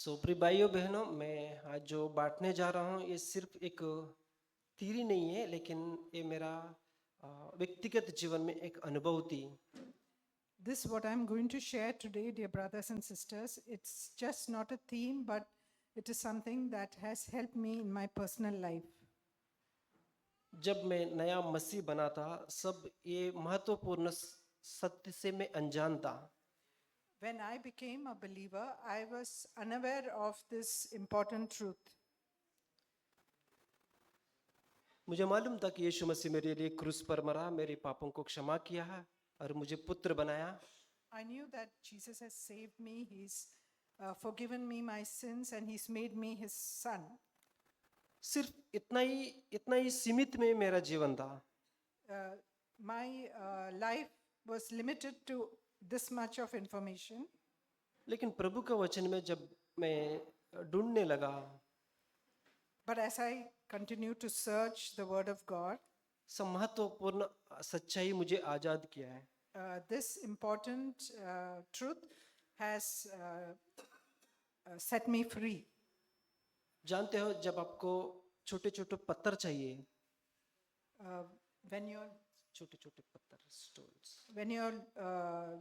प्रिय भाइयों बहनों, मैं आज जो बांटने जा रहा हूँ ये सिर्फ एक थ्योरी नहीं है, लेकिन ये मेरा व्यक्तिगत जीवन में एक अनुभव थी। This, what I'm going to share today, dear brothers and sisters, it's just not a theme, but it is something that has helped me in my personal life. जब मैं नया मसीह बना था, सब ये महत्वपूर्ण सत्य से मैं अनजान था। When I became a believer, I was unaware of this important truth. मुझे मालूम था कि यीशु मसीह मेरे लिए क्रूस पर मरा, मेरे पापों को क्षमा किया है और मुझे पुत्र बनाया। I knew that Jesus has saved me, He's forgiven me my sins, and He's made me His son. सिर्फ इतना ही सीमित में मेरा जीवन था। Uh, my life was limited to this much of information. लेकिन प्रभु का वचन में जब मैं ढूंढने लगा, But as I continued to search the Word of God, सब महत्वपूर्ण सच्चाई मुझे आजाद किया है। this important truth has set me free. जानते हो, जब आपको छोटे छोटे पत्थर चाहिए, Uh, when you're छोटे छोटे पत्थर stones, when you're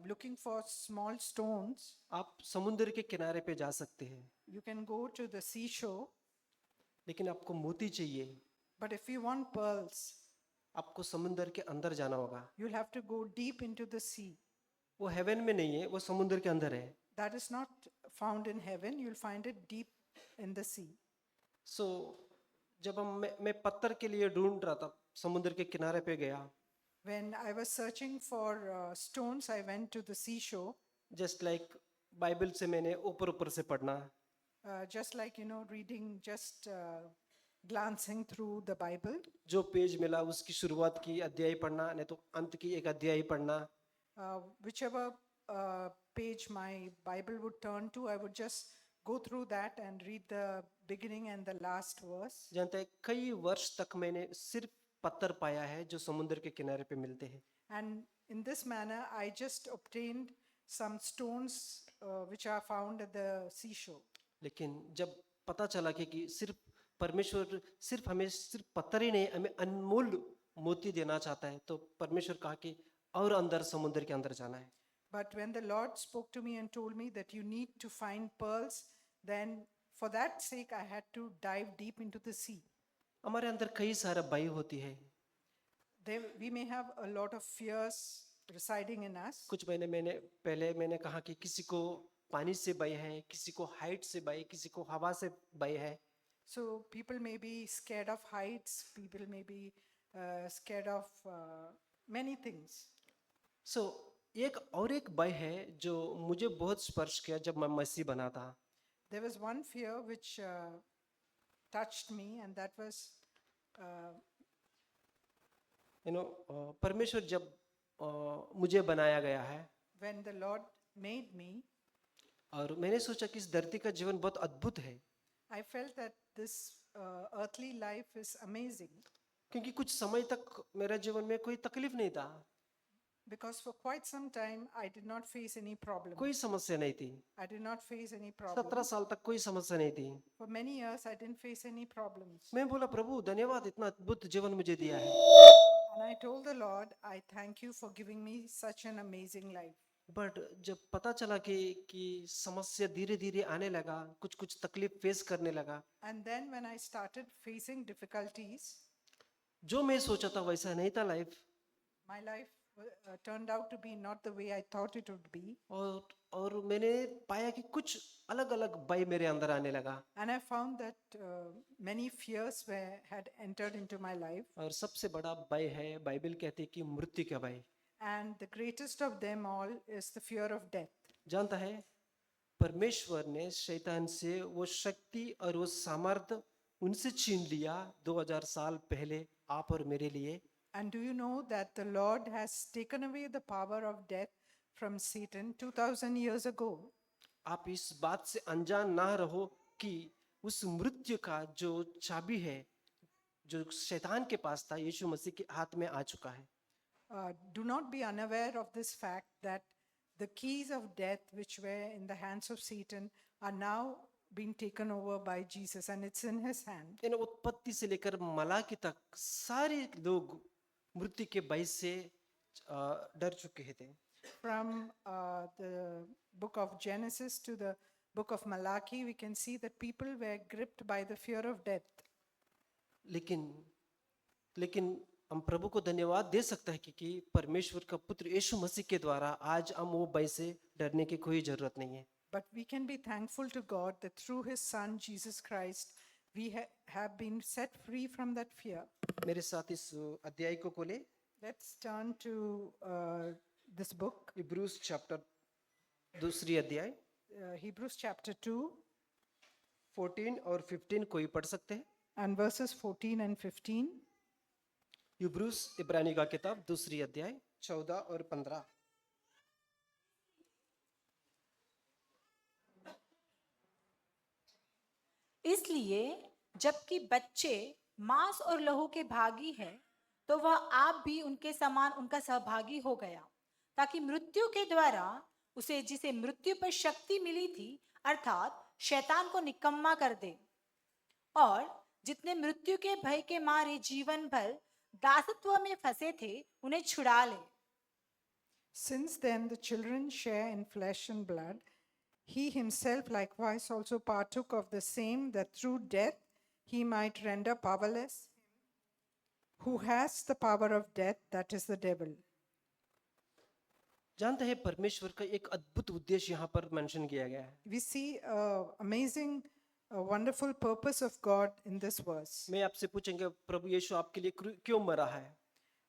looking for small stones, आप समुद्र के किनारे पे जा सकते हैं, you can go to the seashore. लेकिन आपको मोती चाहिए, But if you want pearls, आपको समुद्र के अंदर जाना होगा। you'll have to go deep into the sea. वो हेवन में नहीं है, वो समुद्र के अंदर है। That is not found in heaven. You'll find it deep in the sea. सो जब मैं पत्थर के लिए ढूंढ रहा था, समुद्र के किनारे पे गया। When I was searching for stones, I went to the seashore. Just like Bible से मैंने ऊपर ऊपर से पढ़ना, Just like, reading, just glancing through the Bible. जो पेज मिला उसकी शुरुआत की अध्याय पढ़ना, नहीं तो अंत की एक अध्याय पढ़ना। Whichever page my Bible would turn to, I would just go through that and read the beginning and the last verse. जानते हैं, कई वर्ष तक मैंने सिर्फ पत्थर पाया है जो समुद्र के किनारे पे मिलते हैं। And in this manner, I just obtained some stones which are found at the seashore. लेकिन जब पता चला कि सिर्फ परमेश्वर सिर्फ हमें सिर्फ पत्थर ही नहीं, हमें अनमोल मोती देना चाहता है, तो परमेश्वर कहा कि और अंदर समुद्र के अंदर जाना है। But when the Lord spoke to me and told me that you need to find pearls, then for that sake, I had to dive deep into the sea. हमारे अंदर कई सारा भय होती है। We may have a lot of fears residing in us. कुछ महीने पहले मैंने कहा कि किसी को पानी से भय है, किसी को हाइट से भय, किसी को हवा से भय है। So people may be scared of heights, people may be scared of many things. सो एक भय है जो मुझे बहुत स्पर्श किया जब मैं मसीह बना था। There was one fear which touched me, and that was uh, परमेश्वर जब मुझे बनाया गया है, when the Lord made me, और मैंने सोचा कि इस धरती का जीवन बहुत अद्भुत है, I felt that this earthly life is amazing, क्योंकि कुछ समय तक मेरा जीवन में कोई तकलीफ नहीं था, because for quite some time I did not face any problem. कोई समस्या नहीं थी। I did not face any 17 problem. साल तक कोई समस्या नहीं थी। For many years I didn't face any problems. मैं बोला, प्रभु धन्यवाद, इतना अद्भुत जीवन मुझे दिया है। And I told the Lord, I thank you for giving me such an amazing life. But जब पता चला कि समस्या धीरे धीरे आने लगा, कुछ कुछ तकलीफ फेस करने लगा, And then when I started facing difficulties, जो मैं सोचा था वैसा नहीं था life. my life turned out to be not the way I thought it would be. और मैंने पाया कि कुछ अलग अलग भय मेरे अंदर आने लगा, And I found that many fears had entered into my life. और सबसे बड़ा भय है, बाइबल कहती है कि मृत्यु का भय। And the greatest of them all is the fear of death. जानता है, परमेश्वर ने शैतान से वो शक्ति और वो सामर्थ्य उनसे छीन लिया 2000 साल पहले आप और मेरे लिए। And do you know that the Lord has taken away the power of death from Satan 2000 years ago? आप इस बात से अनजान ना रहो कि उस मृत्यु का जो चाबी है, जो शैतान के पास था, यीशु मसीह के हाथ में आ चुका है। Do not be unaware of this fact that the keys of death which were in the hands of Satan are now been taken over by Jesus, and it's in his hand. इन उत्पत्ति से लेकर मलाकी तक सारे लोग मृत्यु के भय से डर चुके थे। From the book of Genesis to the book of Malachi, we can see that people were gripped by the fear of death. लेकिन हम प्रभु को धन्यवाद दे सकते हैं कि परमेश्वर का पुत्र यीशु मसीह के द्वारा आज हम वो भय से डरने की कोई जरूरत नहीं है। But we can be thankful to God that through his son Jesus Christ, we have been set free from that fear. मेरे साथ इस अध्याय को खोले, Let's turn to this book, Hebrews chapter 2 अध्याय Hebrews chapter 2 14 और 15 कोई पढ़ सकते हैं। and verses 14 and 15. इब्रूस इब्रानी का किताब 2 अध्याय 14 और 15। इसलिए जबकि बच्चे मांस और लहू के भागी हैं, तो वह आप भी उनके समान उनका सहभागी हो गया, ताकि मृत्यु के द्वारा उसे जिसे मृत्यु पर शक्ति मिली थी, अर्थात शैतान को निकम्मा कर दे, और जितने मृत्यु के भय के मारे जीवन भर दासत्व में फंसे थे, उन्हें छुड़ा ले। Since then the children share in flesh and blood, he himself likewise also partook of the same, that through death he might render powerless who has the power of death, that is the devil. जानते हैं परमेश्वर का एक अद्भुत उद्देश्य यहाँ पर mention किया गया है। We see amazing, wonderful purpose of God in this verse. मैं आपसे पूछेंगे प्रभु यीशु आपके लिए क्यों मरा है?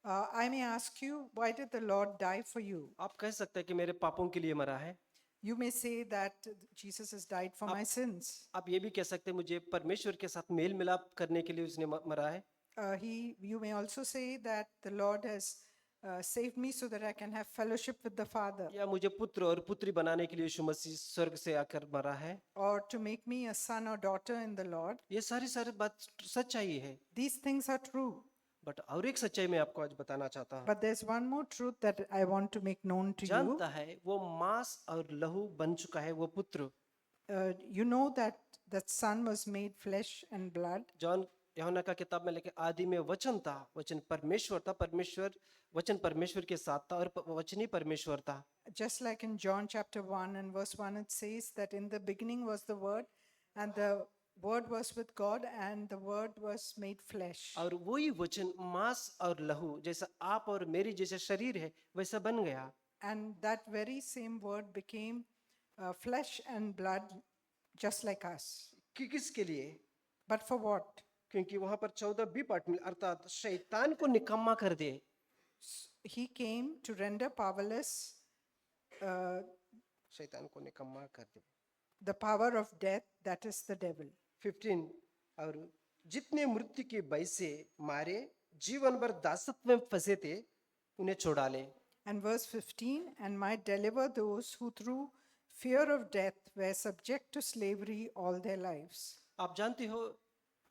I may ask you, why did the Lord die for you? आप कह सकते हैं कि मेरे पापों के लिए मरा है। You may say that Jesus has died for my sins. आप ये भी कह सकते हैं मुझे परमेश्वर के साथ मेल मिलाप करने के लिए उसने मरा है। You may also say that the Lord has saved me so that I can have fellowship with the Father, या मुझे पुत्र और पुत्री बनाने के लिए यीशु मसीह स्वर्ग से आकर मरा है। or to make me a son or daughter in the Lord. ये सारी बात सच्चाई है। These things are true. But और एक सच्चाई मैं आपको आज बताना चाहता हूँ। But there's one more truth that I want to make known to you. जानता है वो मांस और लहू बन चुका है वो पुत्र। You know that that son was made flesh and blood. John यूहन्ना का किताब में लिखे आदि में वचन था, वचन परमेश्वर था, वचन परमेश्वर के साथ था और वचन ही परमेश्वर था। Just like in John chapter 1 and verse 1, it says that in the beginning was the Word, and the Word was with God, and the Word was made flesh. और वही वचन मांस और लहू जैसा आप और मेरी जैसा शरीर है वैसा बन गया। And that very same Word became flesh and blood, just like us. किसके लिए? But for what? क्योंकि वहां पर 14b पाठ में अर्थात शैतान को निकम्मा कर दे। He came to render powerless शैतान को निकम्मा कर दे। the power of death, that is the devil. 15 और जितने मृत्यु के भय से मारे जीवन भर दासत्व में फंसे थे उन्हें छुड़ा ले। And verse 15, and might deliver those who through fear of death were subject to slavery all their lives. आप जानते हो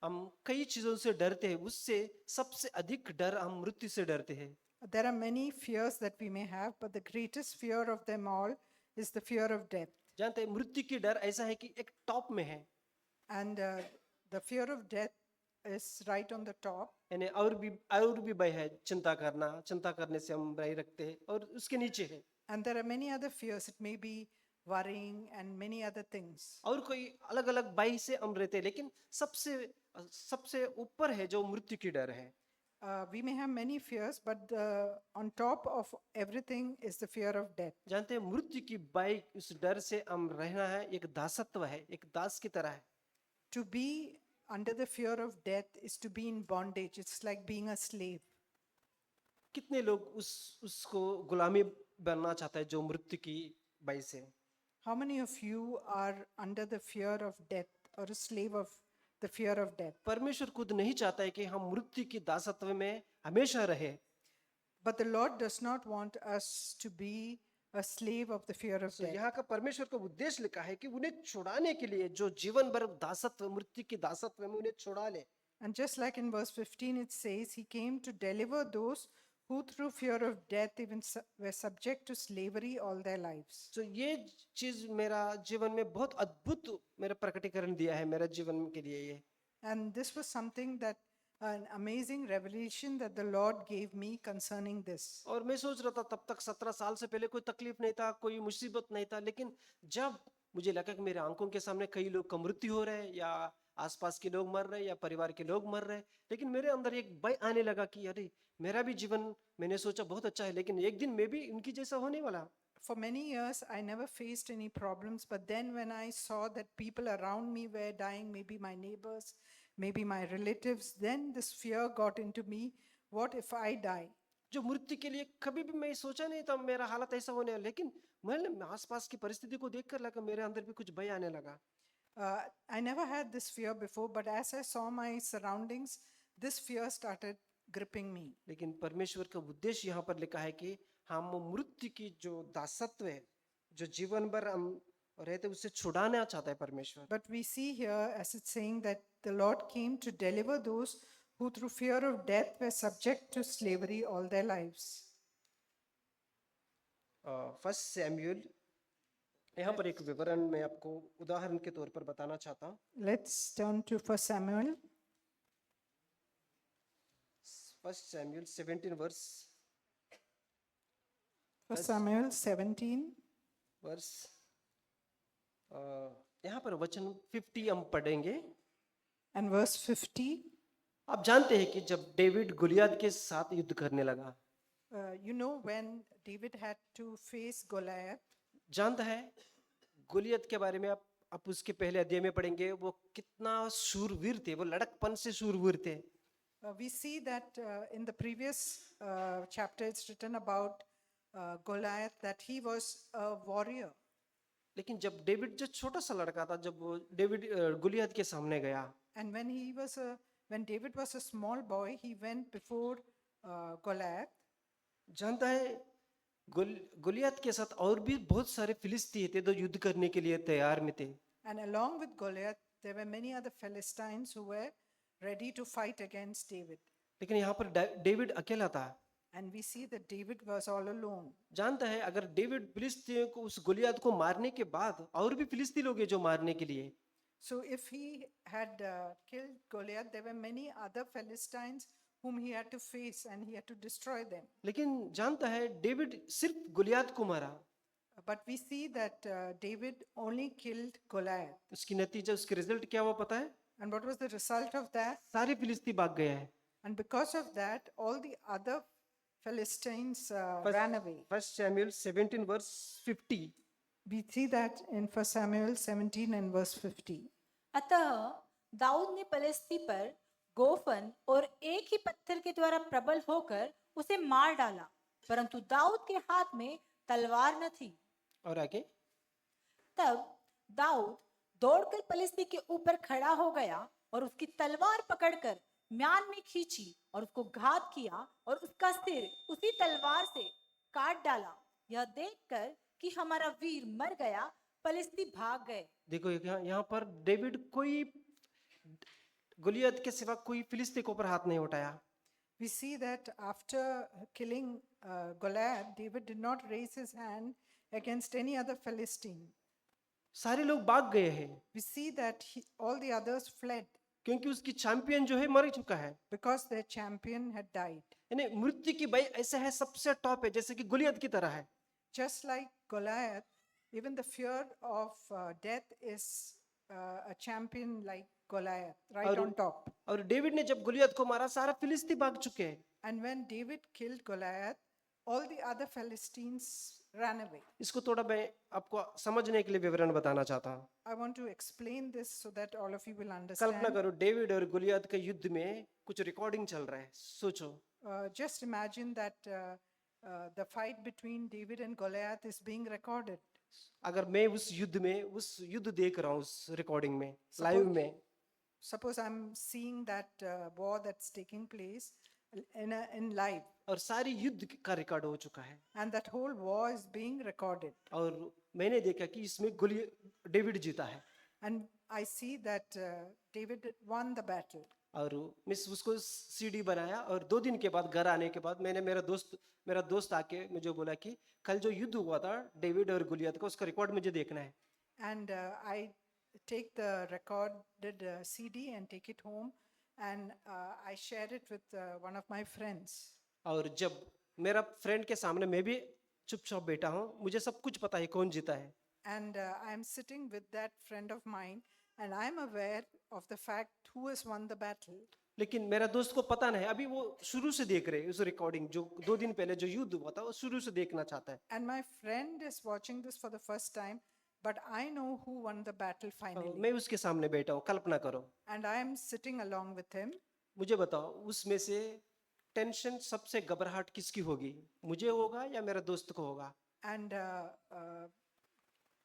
हम कई चीजों से डरते हैं, उससे सबसे अधिक डर हम मृत्यु से डरते हैं। There are many fears that we may have, but the greatest fear of them all is the fear of death. जानते हैं मृत्यु की डर ऐसा है कि एक टॉप में है। And the fear of death is right on the top. यानी और भी भय है, चिंता करने से हम भय रखते हैं और उसके नीचे है। And there are many other fears. It may be worrying and many other things. और कोई अलग अलग भय से हम रहते हैं, लेकिन सबसे ऊपर है जो मृत्यु की डर है। We may have many fears, but on top of everything is the fear of death. जानते हैं मृत्यु की भय, उस डर से हम रहना है, एक दासत्व है, एक दास की तरह है। To be under the fear of death is to be in bondage. It's like being a slave. कितने लोग उसको गुलामी बनना चाहता है जो मृत्यु की भय से। How many of you are under the fear of death or a slave of the fear of death? परमेश्वर खुद नहीं चाहता है कि हम मृत्यु की दासत्व में हमेशा रहे। But the Lord does not want us to be a slave of the fear of तो death. यहाँ का परमेश्वर का उद्देश्य लिखा है कि उन्हें छुड़ाने के लिए जो जीवन भर दासत्व मृत्यु की दासत्व में उन्हें छुड़ा ले। And just like in verse 15 it says, he came to deliver those who through fear of death even were subject to slavery all their lives. तो ये चीज मेरा जीवन में बहुत अद्भुत मेरा प्रकटीकरण दिया है मेरा जीवन के लिए ये। And this was something that an amazing revelation that the Lord gave me concerning this. और मैं सोच रहा था तब तक 17 साल से पहले कोई तकलीफ नहीं था, कोई मुसीबत नहीं था, लेकिन जब मुझे लगा कि मेरे आंखों के सामने कई लोग का मृत्यु हो रहे हैं या आसपास के लोग मर रहे हैं या परिवार के लोग मर रहे हैं, लेकिन मेरे अंदर एक भय आने लगा कि अरे मेरा भी जीवन, मैंने सोचा बहुत अच्छा है लेकिन एक दिन मैं भी इनकी जैसा होने वाला। For many years, I never faced any problems, but then when I saw that people around me were dying, maybe my neighbors, maybe my relatives, then this fear got into me. What if I die? जो मृत्यु के लिए कभी भी मैं सोचा नहीं था मेरा हालत ऐसा होने वाला, लेकिन मैंने आसपास की परिस्थिति को देखकर लगा मेरे अंदर भी कुछ भय आने लगा। I never had this fear before, but as I saw my surroundings, this fear started gripping me. लेकिन परमेश्वर का उद्देश्य यहाँ पर लिखा है कि हम मृत्यु की जो दासत्व है, जो जीवन भर हम रहते उससे छुड़ाना चाहता है परमेश्वर। But we see here, as it's saying, that the Lord came to deliver those who through fear of death were subject to slavery all their lives. First Samuel, यहाँ पर एक विवरण मैं आपको उदाहरण के तौर पर बताना चाहता हूँ। Let's turn to 1 Samuel. First Samuel 17 verse 1 Samuel 17 verse यहाँ पर वचन 50 हम पढ़ेंगे। and verse 50. आप जानते हैं कि जब डेविड गोलियत के साथ युद्ध करने लगा, You know, when David had to face Goliath, जानता है गोलियत के बारे में आप उसके पहले अध्याय में पढ़ेंगे, वो कितना शूरवीर थे, वो लड़कपन से शूरवीर थे। we see that in the previous chapter it's written about Goliath that he was a warrior. लेकिन जब डेविड जो छोटा सा लड़का था, जब वो डेविड गोलियत के सामने गया, And when David was a small boy, he went before Goliath. जानता है गोलियत के साथ और भी बहुत सारे फिलिस्ती थे जो युद्ध करने के लिए तैयार में थे। And along with Goliath, there were many other Philistines who were ready to fight against David. लेकिन यहाँ पर डेविड अकेला था। And we see that David was all alone. जानता है अगर डेविड फिलिस्तियों को उस गोलियत को मारने के बाद और भी फिलिस्ती लोग हैं जो मारने के लिए, So if he had killed Goliath, there were many other Philistines whom he had to face and he had to destroy them. लेकिन जानता है डेविड सिर्फ गोलियत को मारा। But we see that David only killed Goliath. उसकी नतीजा, उसके result क्या हुआ पता है? And what was the result of that? सारे फिलिस्ती भाग गए हैं। And because of that, all the other Philistines ran away. First Samuel 17 verse 50। We see that in 1 Samuel 17 and verse 50. अतः दाऊद ने पलिश्ती पर गोफन और एक ही पत्थर के द्वारा प्रबल होकर उसे मार डाला, परंतु दाऊद के हाथ में तलवार न थी। और आगे, तब दाऊद दौड़कर पलिश्ती के ऊपर खड़ा हो गया और उसकी तलवार पकड़कर म्यान में खींची और उसको घात किया और उसका सिर उसी तलवार से काट डाला। यह देखकर कि हमारा वीर मर गया, पलिश्ती भाग गए। देखो यहाँ पर डेविड कोई गोलियत के सिवा कोई फिलिस्ती के ऊपर हाथ नहीं उठाया। We see that after killing Goliath, David did not raise his hand against any other Philistine. सारे लोग भाग गए हैं We see that all the others fled क्योंकि उसकी चैंपियन जो है मर चुका है। because their champion had died. यानी मृत्यु की भय ऐसा है, सबसे टॉप है, जैसे कि गोलियत की तरह है। Just like Goliath, even the fear of death is a champion like Goliath, right और- on top. और डेविड ने जब गोलियत को मारा, सारा फिलिस्ती भाग चुके हैं। And when David killed Goliath, all the other Philistines ran away. इसको थोड़ा मैं आपको समझने के लिए विवरण बताना चाहता हूँ। I want to explain this so that all of you will Kalpana understand. करो डेविड और गोलियत के युद्ध में कुछ रिकॉर्डिंग चल रहा है। सोचो, Just imagine that the fight between David and Goliath is being recorded. अगर मैं उस युद्ध देख रहा हूँ उस रिकॉर्डिंग में, लाइव में, Suppose I'm seeing that war that's taking place in live, और सारी युद्ध का रिकॉर्ड हो चुका है, and that whole war is being recorded. और मैंने देखा कि इसमें डेविड जीता है। And I see that David won the battle. और मैं उसको सीडी बनाया और 2 दिन के बाद घर आने के बाद मैंने मेरा दोस्त आके मुझे बोला कि कल जो युद्ध हुआ था डेविड और गुलियत का, उसका रिकॉर्ड मुझे देखना है। And I take the recorded CD and take it home, and I share it with one of my friends. और जब मेरा फ्रेंड के सामने मैं भी चुपचाप बैठा हूँ, मुझे सब कुछ पता है कौन जीता है। And I'm sitting with that friend of mine, and I'm aware of the fact who has won the battle. लेकिन मेरा दोस्त को पता नहीं, अभी वो शुरू से देख रहे हैं उस रिकॉर्डिंग, जो 2 दिन पहले जो युद्ध हुआ था वो शुरू से देखना चाहता है। And my friend is watching this for the first time, but I know who won the battle finally. मैं उसके सामने बैठा हूँ, कल्पना करो। And I am sitting along with him. मुझे बताओ उसमें से टेंशन सबसे घबराहट किसकी होगी, मुझे होगा या मेरे दोस्त को होगा? And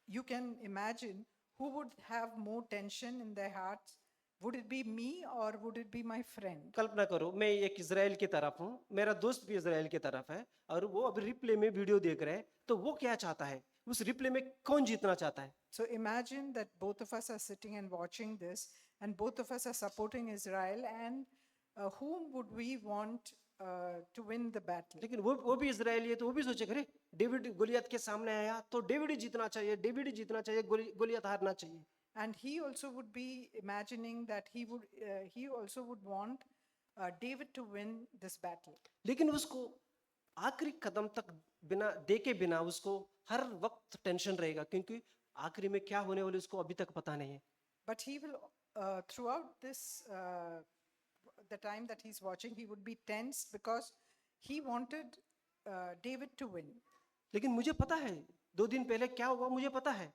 you can imagine who would have more tension in their hearts. Would it be me or would it be my friend? कल्पना करो मैं एक इजराइल की तरफ हूँ, मेरा दोस्त भी इजराइल की तरफ है और वो अब रिप्ले में वीडियो देख रहे हैं, तो वो क्या चाहता है, उस रिप्ले में कौन जीतना चाहता है? So imagine that both of us are sitting and watching this, and both of us are supporting Israel, and whom would we want to win the battle? लेकिन वो भी इजरायली है, तो वो भी सोचेगा अरे डेविड गोलियत के सामने आया तो डेविड ही जीतना चाहिए, डेविड ही जीतना चाहिए, गोलियत हारना चाहिए। And he also would be imagining that he also would want David to win this battle. लेकिन उसको आखिरी कदम तक बिना देखे बिना उसको हर वक्त टेंशन रहेगा, क्योंकि आखिरी में क्या होने वाले उसको अभी तक पता नहीं है। But he will, throughout this, the time that he's watching, he would be tense because he wanted David to win. लेकिन मुझे पता है 2 दिन पहले क्या हुआ, मुझे पता है।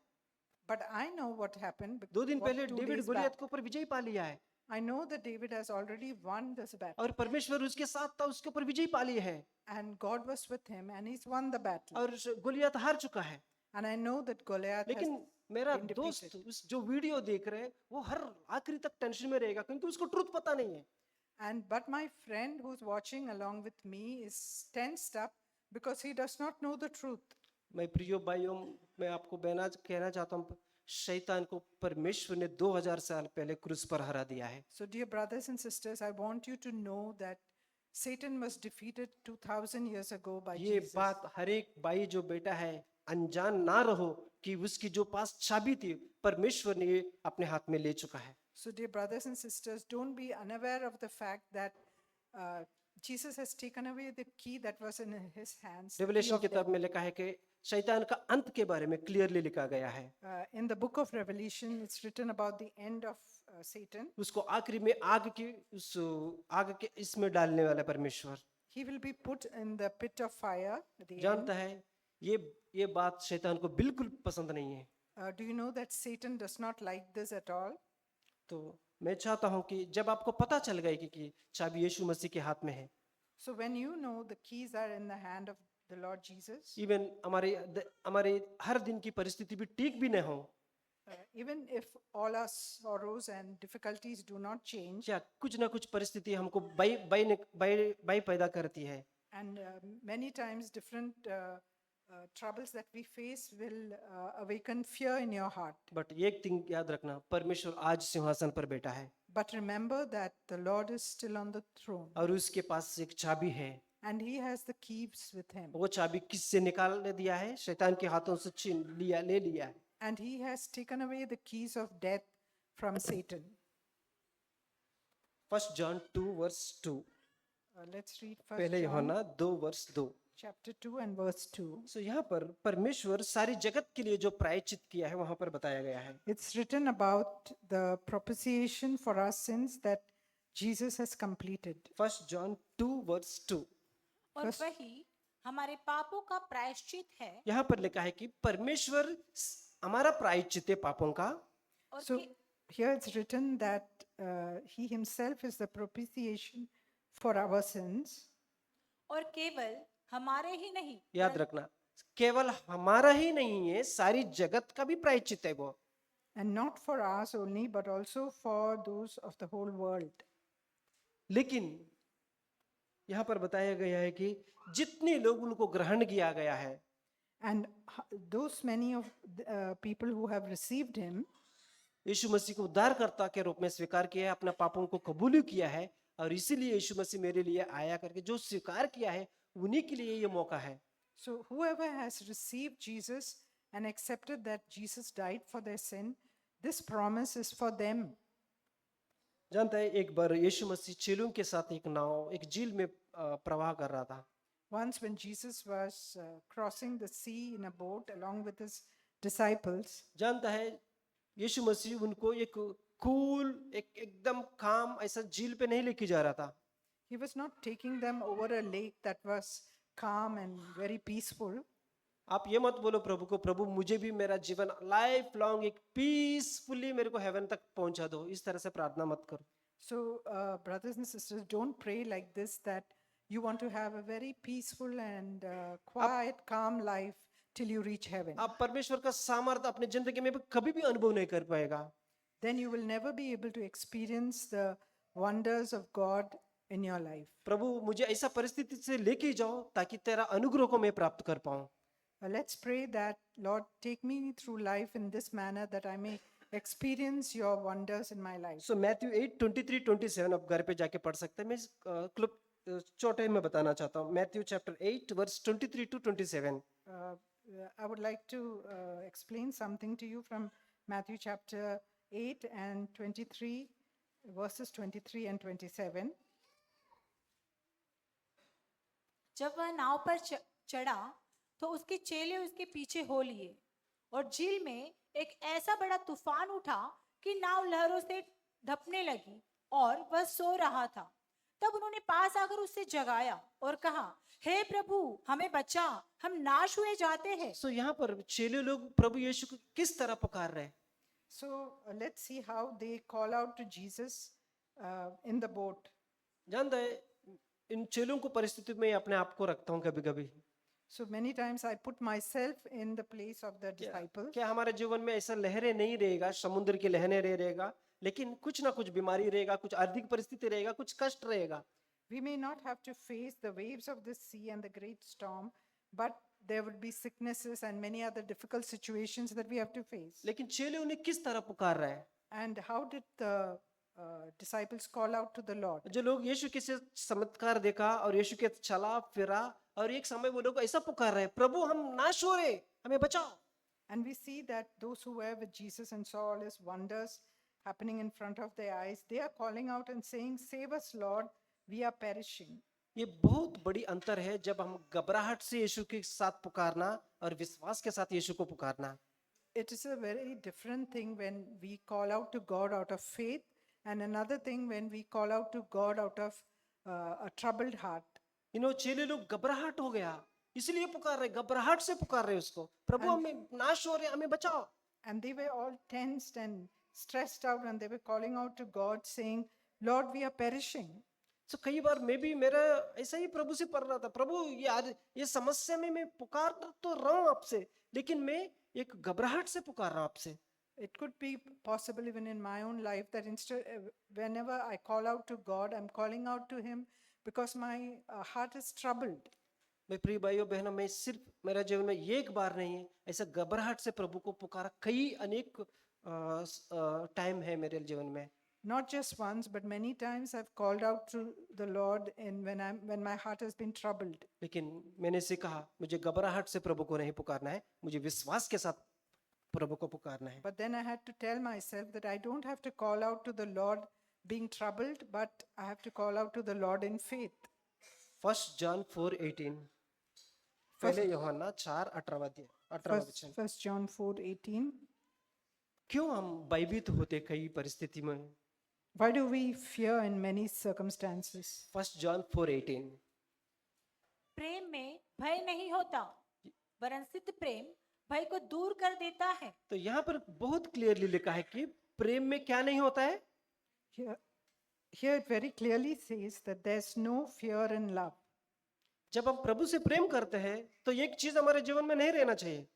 But I know what happened. 2 दिन पहले 2 डेविड days गोलियत back. के ऊपर विजय पा लिया है I know that David has already won this battle, और परमेश्वर उसके साथ था, उसके ऊपर विजय पा ली है and God was with him, and he's won the battle. और गोलियत हार चुका है। And I know that Goliath has. लेकिन मेरा been दोस्त defeated. उस जो वीडियो देख रहे हैं वो हर आखिरी तक टेंशन में रहेगा, क्योंकि उसको ट्रुथ पता नहीं है। And but my friend who's watching along with me is tensed up because he does not know the truth. मैं प्रियो भाइयों, मैं आपको कहना चाहता हूँ, शैतान को परमेश्वर ने 2000 साल पहले क्रूस पर हरा दिया है। So, dear brothers and sisters, I want you to know that Satan was defeated 2000 years ago by ये Jesus. बात हर एक भाई जो बेटा है अनजान ना रहो कि उसकी जो पास चाबी थी परमेश्वर ने ये अपने हाथ में ले चुका है। So, dear brothers and sisters, don't be unaware of the fact that Jesus has taken away the key that was in his hands. the key revelation of किताब में लिखा है कि शैतान का अंत के बारे में क्लियरली लिखा गया है। In the book of Revelation, it's written about the end of Satan. उसको आखिरी में आग के इसमें डालने वाला परमेश्वर He will be put in the pit of fire at the end. जानता है। ये बात शैतान को बिल्कुल पसंद नहीं है। Do you know that Satan does not like this at all? तो मैं चाहता हूं कि जब आपको पता चल गया कि चाबी यीशु मसीह के हाथ में है, So when you know the keys are in the hand of the Lord Jesus, even हमारे हर दिन की परिस्थिति भी ठीक भी न हो, even if all our sorrows and difficulties do not change, क्या कुछ ना कुछ परिस्थिति हमको बाई पैदा करती है। and many times different troubles that we face will awaken fear in your heart. But एक थिंग याद रखना, परमेश्वर आज सिंहासन पर बैठा है But remember that the Lord is still on the throne, और उसके पास एक चाबी है। and He has the keys with Him, वो चाबी किससे निकाल दिया है? शैतान के हाथों से छीन लिया ले लिया है। and He has taken away the keys of death from Satan. 1 John 2:2, Let's read पहले 1 John यूहन्ना 2:2। chapter 2 and verse 2. सो यहाँ पर परमेश्वर सारी जगत के लिए जो प्रायश्चित किया है वहां पर बताया गया है। It's written about the propitiation for our sins that Jesus has completed. 1 John 2:2। और वही हमारे पापों का प्रायश्चित है। यहाँ पर लिखा है कि परमेश्वर हमारा प्रायश्चित है पापों का। और So here it's written that He Himself is the propitiation for our sins. और केवल हमारे ही नहीं, याद रखना, केवल हमारा ही नहीं है, सारी जगत का भी प्रायश्चित है वो। And not for us only, but also for those of the whole world. लेकिन यहाँ पर बताया गया है कि जितने लोग उनको ग्रहण किया गया है, And those many of the, people who have received Him, यीशु मसीह को उद्धारकर्ता के रूप में स्वीकार किया है, अपने पापों को कबूल किया है, और इसीलिए यीशु मसीह मेरे लिए आया करके जो स्वीकार किया है उन्हीं के लिए ये मौका है। So, whoever has received Jesus and accepted that Jesus died for their sin, this promise is for them. जानता है, एक बार यीशु मसीह चेलों के साथ एक नाव एक झील में प्रवाह कर रहा था। Once, when Jesus was crossing the sea in a boat along with his disciples, जानता है, यीशु मसीह उनको एक कूल एकदम काम ऐसा झील पे नहीं लेके जा रहा था। he was not taking them over a lake that was calm and very peaceful. आप ये मत बोलो प्रभु को, प्रभु मुझे भी मेरा जीवन लाइफ लॉन्ग एक पीसफुली मेरे को हेवन तक पहुंचा दो, इस तरह से प्रार्थना मत करो। So, brothers and sisters, don't pray like this that you want to have a very peaceful and quiet, calm life till you reach heaven. आप परमेश्वर का सामर्थ्य अपने जिंदगी में कभी भी अनुभव नहीं कर पाएगा। Then you will never be able to experience the wonders of God in your life. प्रभु मुझे ऐसा परिस्थिति से लेके जाओ ताकि तेरा अनुग्रह को मैं प्राप्त कर पाऊं। Let's pray that, Lord, take me through life in this manner that I may experience your wonders in my life. So Matthew 8:23-27 आप घर पे जाके पढ़ सकते हैं। मैं क्लिप छोटे में बताना चाहता हूँ। Matthew chapter 8 verse 23-27। I would like to explain something to you from Matthew chapter 8 and 23, verses 23 and 27. जब वह नाव पर चढ़ा तो उसके चेले उसके पीछे हो लिए, और झील में एक ऐसा बड़ा तूफान उठा कि नाव लहरों से ढपने लगी और वह सो रहा था। तब उन्होंने पास आकर उससे जगाया और कहा, हे प्रभु, हमें बचा, हम नाश हुए जाते हैं। सो यहाँ पर चेले लोग प्रभु यीशु को किस तरह पुकार रहे हैं। So let's see how they call out to Jesus in the boat. जानता है, इन चेलों को परिस्थिति में अपने आप को रखता हूँ कभी कभी। So many times I put myself in the place of the disciples. क्या हमारे जीवन में ऐसा लहरें नहीं रहेगा, समुद्र की लहरें रहेगा, लेकिन कुछ ना कुछ बीमारी रहेगा, कुछ आर्थिक परिस्थिति रहेगा, कुछ कष्ट रहेगा। We may not have to face the waves of the sea and the great storm, but there would be sicknesses and many other difficult situations that we have to face. लेकिन चेले उन्हें किस तरह पुकार रहे हैं। And how did the disciples call out to the Lord? जो लोग यीशु के से चमत्कार देखा और यीशु के चला फिरा, और एक समय वो लोग ऐसा पुकार रहे हैं, प्रभु हम नाश हो रहे, हमें बचाओ। And we see that those who were with Jesus and saw all his wonders happening in front of their eyes, they are calling out and saying, save us, Lord, we are perishing. ये बहुत बड़ी अंतर है जब हम घबराहट से यीशु के साथ पुकारना और विश्वास के साथ यीशु को पुकारना। It is a very different thing when we call out to God out of faith, and another thing when we call out to God out of a troubled heart. चेले लोग घबराहट हो गया इसलिए पुकार रहे, घबराहट से पुकार रहे उसको, प्रभु हमें नाश हो रहे, हमें बचाओ। And they were all tensed and stressed out, and they were calling out to God saying, Lord, we are perishing. तो कई बार मैं भी मेरा ऐसा ही प्रभु से पढ़ रहा था, प्रभु ये समस्या में मैं पुकार तो रहा हूँ आपसे, लेकिन मैं एक घबराहट से पुकार रहा हूँ आपसे। It could be possible even in my own life that instead, whenever I call out to God, I'm calling out to him because my heart is troubled. मैं प्रिय भाइयों बहनों, मैं सिर्फ मेरा जीवन में एक बार नहीं है ऐसा घबराहट से प्रभु को पुकारा, कई अनेक टाइम है मेरे जीवन में। Not just once, but many times I've called out to the Lord when my heart has been troubled. लेकिन मैंने सीखा मुझे घबराहट से प्रभु को नहीं पुकारना है, मुझे विश्वास के साथ प्रभु को पुकारना है। But then I had to tell myself that I don't have to call out to the Lord being troubled, but I have to call out to the Lord in faith. 1 John 4:18, पहले यूहन्ना 4:18। 1 John 4:18. क्यों हम भयभीत होते कई परिस्थिति में। Why do we fear in many circumstances? 1 John 4:18। प्रेम में भय नहीं होता, वरन सिद्ध प्रेम भय को दूर कर देता है। तो यहाँ पर बहुत क्लियरली लिखा है कि प्रेम में क्या नहीं होता है। Here it very clearly says that there's no fear in love. जब हम प्रभु से प्रेम करते हैं तो एक चीज हमारे जीवन में नहीं रहना चाहिए।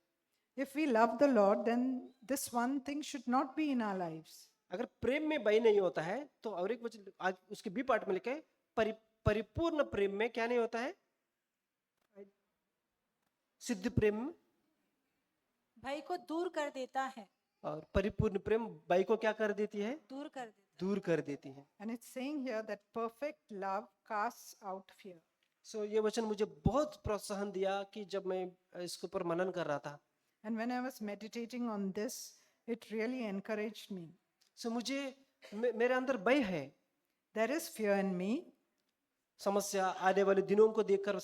If we love the Lord, then this one thing should not be in our lives. अगर प्रेम में भय नहीं होता है तो और एक वचन आज उसके बी पार्ट में लिखा है, परिपूर्ण प्रेम में क्या नहीं होता है, सिद्ध प्रेम में भय को दूर कर देता है। और परिपूर्ण प्रेम भय को क्या कर देती है? दूर कर देता दूर कर देती है। And it's saying here that perfect love casts out fear. सो ये वचन मुझे बहुत प्रोत्साहन दिया कि जब मैं इसके ऊपर मनन कर रहा था। And when I was meditating on this, it really encouraged me. सो मुझे मेरे अंदर भय है। There is fear in me. समस्या आने वाले दिनों को देखकर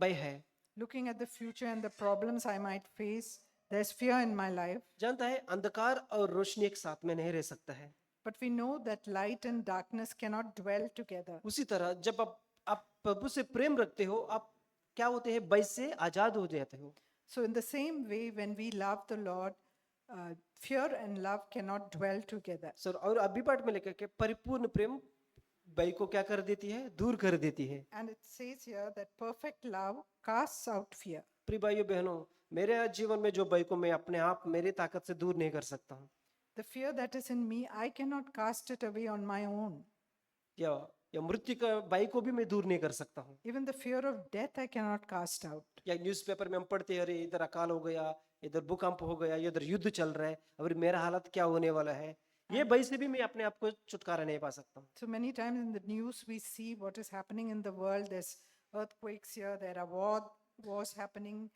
भय है। Looking at the future and the problems I might face, there's fear in my life. जानता है अंधकार और रोशनी एक साथ में नहीं रह सकता है। But we know that light and darkness cannot dwell together. उसी तरह जब आप प्रभु से प्रेम रखते हो, आप क्या होते हैं? भय से आजाद हो जाते हो। So, in the same way, when we love the Lord, fear and love cannot dwell together. Sir और अभी पाठ में लेकर के परिपूर्ण प्रेम भय को क्या कर देती है? दूर कर देती है। And it says here that perfect love casts out fear. प्रिय भाइयों बहनों, मेरे जीवन में जो भय को मैं अपने आप मेरी ताकत से दूर नहीं कर सकता हूँ, The fear that is in me, I cannot cast it away on my own. या मृत्यु का भय को भी मैं दूर नहीं कर सकता हूँ। Even the fear of death, I cannot cast out. या न्यूज़पेपर में हम पढ़ते हैं, अरे इधर अकाल हो गया, इधर भूकंप हो गया, इधर युद्ध चल रहा है, अरे मेरा हालत क्या होने वाला है। ये भय से भी मैं अपने आप को छुटकारा नहीं पा सकता हूँ। So many times in the news, we see what is happening in the world. There's earthquakes here, there are wars happening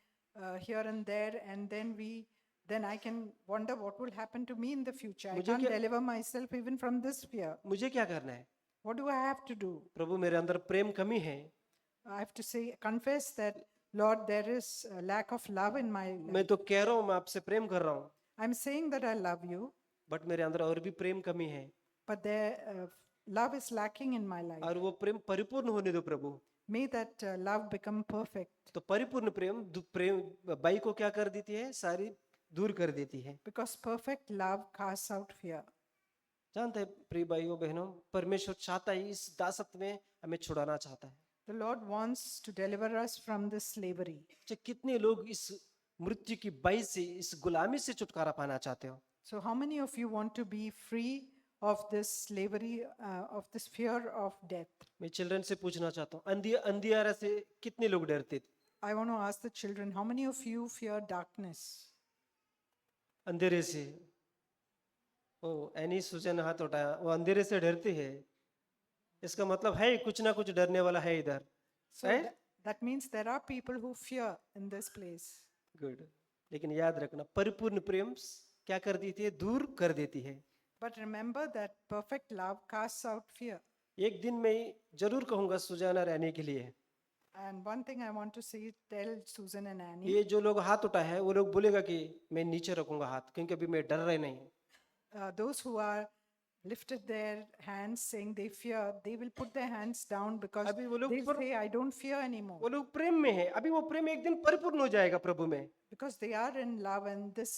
here and there, and then I can wonder what will happen to me in the future. I मुझे can't क्या- deliver myself even from this fear. मुझे क्या करना है? What do I have to do? प्रभु मेरे अंदर प्रेम कमी है, I have to confess that, Lord, there is a lack of love in my life. मैं तो कह रहा हूँ मैं आपसे प्रेम कर रहा हूँ, I'm saying that I love you, but मेरे अंदर और भी प्रेम कमी है, but love is lacking in my life. और वो प्रेम परिपूर्ण होने दो प्रभु। May that love become perfect, तो परिपूर्ण प्रेम भय को क्या कर देती है? सारी दूर कर देती है। because perfect love casts out fear. जानते हैं प्रिय भाइयों बहनों, परमेश्वर चाहता है इस दासत्व में हमें छुड़ाना चाहता है। The Lord wants to deliver us from this slavery. जो कितने लोग इस मृत्यु की भय से, इस गुलामी से छुटकारा पाना चाहते हो? So, how many of you want to be free of this slavery, of this fear of death? मैं चिल्ड्रन से पूछना चाहता हूँ, अंधियारा से कितने लोग डरते थे? I want to ask the children, how many of you fear darkness? अंधेरे से। ओ एनी सुजन हाथ उठाया, वो अंधेरे से डरते हैं। इसका मतलब है कुछ ना कुछ डरने वाला है इधर। So, है? that means there are people who fear in this place. Good. लेकिन याद रखना, परिपूर्ण प्रेम क्या कर देती है? दूर कर देती है। But remember that perfect love casts out fear. एक दिन मैं जरूर कहूंगा सुजाना रहने के लिए, And one thing I want to say, tell Susan and Annie, ये जो लोग हाथ उठाए हैं वो लोग बोलेगा कि मैं नीचे रखूंगा हाथ, क्योंकि अभी मैं डर रहे नहीं। those who are lifted their hands saying they fear, they will put their hands down because अभी वो लोग they'll say, I don't fear anymore. वो लोग प्रेम में है, अभी वो प्रेम एक दिन परिपूर्ण हो जाएगा प्रभु में। Because they are in love and this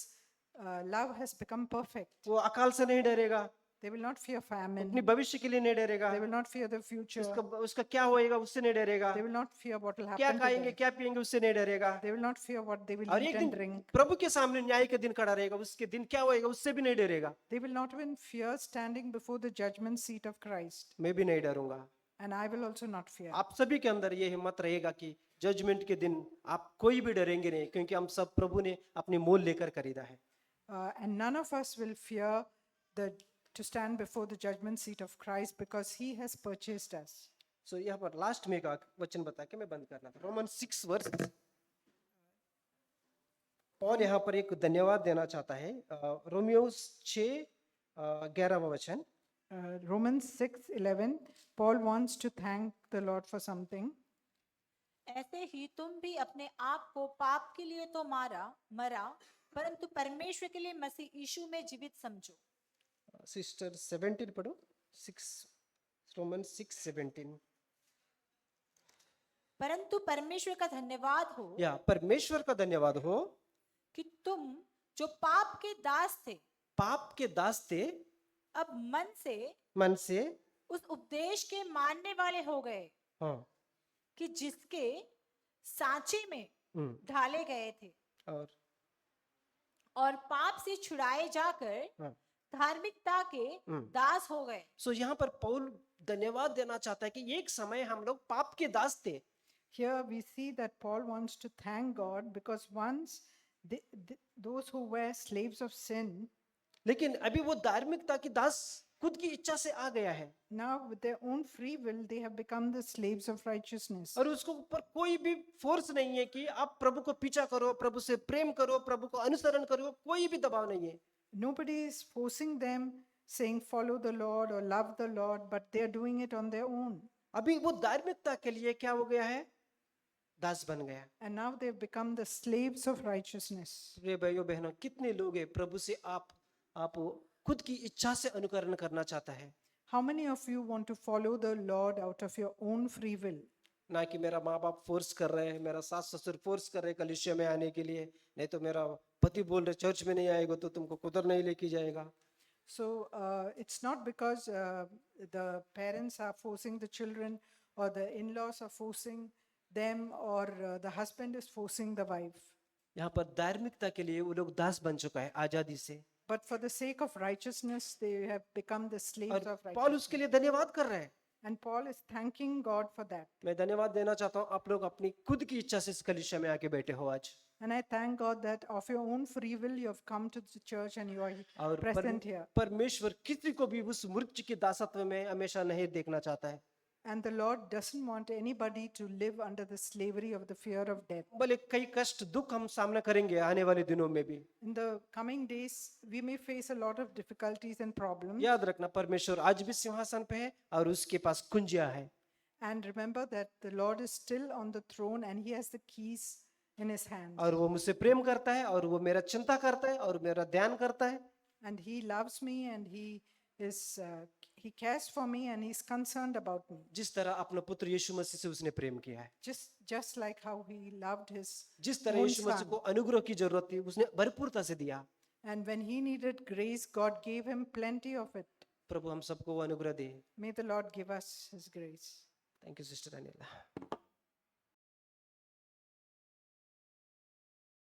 love has become perfect. वो अकाल से नहीं डरेगा, They will not fear famine. अपनी भविष्य के लिए नहीं डरेगा, They will not fear the future. उसका क्या होएगा उससे नहीं डरेगा, They will not fear what will क्या happen to खाएंगे them. क्या पिएंगे उससे नहीं डरेगा। They will not fear what they will और eat एक and दिन drink. प्रभु के सामने न्याय के दिन खड़ा रहेगा, उसके दिन क्या होएगा उससे भी नहीं डरेगा। They will not even fear standing before the judgment seat of Christ. मैं भी नहीं डरूंगा। And I will also not fear. आप सभी के अंदर ये हिम्मत रहेगा कि जजमेंट के दिन आप कोई भी डरेंगे नहीं, क्योंकि हम सब प्रभु ने अपनी मोल लेकर खरीदा है। And none of us will fear to stand before the judgment seat of Christ because he has purchased us. सो यहाँ पर लास्ट में का वचन बता के मैं बंद करना था, रोमन 6 वर्स। और यहाँ पर एक धन्यवाद देना चाहता है, रोमियो 6:11 वचन। Romans 6:11, Paul wants to thank the Lord for something. ऐसे ही तुम भी अपने आप को पाप के लिए तो मरा परंतु परमेश्वर के लिए मसीह यीशु में जीवित समझो। सिस्टर 17 पढ़ो, 6 रोमन 6:17। परंतु परमेश्वर का धन्यवाद हो या परमेश्वर का धन्यवाद हो कि तुम जो पाप के दास थे पाप के दास थे, अब मन से उस उपदेश के मानने वाले हो गए हाँ कि जिसके सांचे में हम्म, ढाले गए थे और पाप से छुड़ाए जाकर हाँ। धार्मिकता के दास हो गए। सो यहाँ पर पौल धन्यवाद देना चाहता है कि एक समय हम लोग पाप के दास थे, Here we see that Paul wants to thank God because once those who were slaves of sin, लेकिन अभी वो धार्मिकता की दास खुद की इच्छा से आ गया है now with their own free will, they have become the slaves of righteousness. और उसको ऊपर कोई भी फोर्स नहीं है कि आप प्रभु को पीछा करो, प्रभु से प्रेम करो, प्रभु को अनुसरण करो, कोई भी दबाव नहीं है। Nobody is forcing them, saying follow the Lord or love the Lord, but they are doing it on their own. अभी वो धार्मिकता के लिए क्या हो गया है, दास बन गया। And now they've become the slaves of righteousness. प्रिय भाइयों बहनों, कितने लोग हैं प्रभु से आप खुद की इच्छा से अनुकरण करना चाहता है, How many of you want to follow the Lord out of your own free will? ना कि मेरा माँ बाप फोर्स कर रहे हैं, मेरा सास ससुर फोर्स कर रहे हैं कलीसिया में आने के लिए, नहीं तो मेरा पति बोल रहे चर्च में नहीं आएगा तो तुमको कुदर नहीं लेके जाएगा। So it's not because the parents are forcing the children or the in-laws are forcing them or the husband is forcing the wife. यहाँ पर धार्मिकता के लिए वो लोग दास बन चुका है आजादी से, But for the sake of righteousness, they have become the slaves और of पौल righteousness. उसके लिए धन्यवाद कर रहे हैं। And Paul is thanking God for that. मैं धन्यवाद देना चाहता हूँ, आप लोग अपनी खुद की इच्छा से इस कलीसिया में आके बैठे हो आज, And I thank God that of your own free will you have come to the church and you are और present here. परमेश्वर किसी को भी उस मृत्यु के दासत्व में हमेशा नहीं देखना चाहता है। And the Lord doesn't want anybody to live under the slavery of the fear of death. भले कई कष्ट दुख हम सामना करेंगे आने वाले दिनों में भी, In the coming days, we may face a lot of difficulties and problems. याद रखना परमेश्वर आज भी सिंहासन पे है और उसके पास कुंजिया है। And remember that the Lord is still on the throne and he has the keys in his hands. और वो मुझसे प्रेम करता है और वो मेरा चिंता करता है और मेरा ध्यान करता है। And he loves me and he cares for me and he's concerned about me. जिस तरह अपने पुत्र यीशु मसीह से उसने प्रेम किया है, Just like how he loved his जिस तरह own यीशु मसीह son. को अनुग्रह की जरूरत थी उसने भरपूरता से दिया। And when he needed grace, God gave him plenty of it. प्रभु हम सबको वो अनुग्रह दे। May the Lord give us his grace. Thank you sister Anila.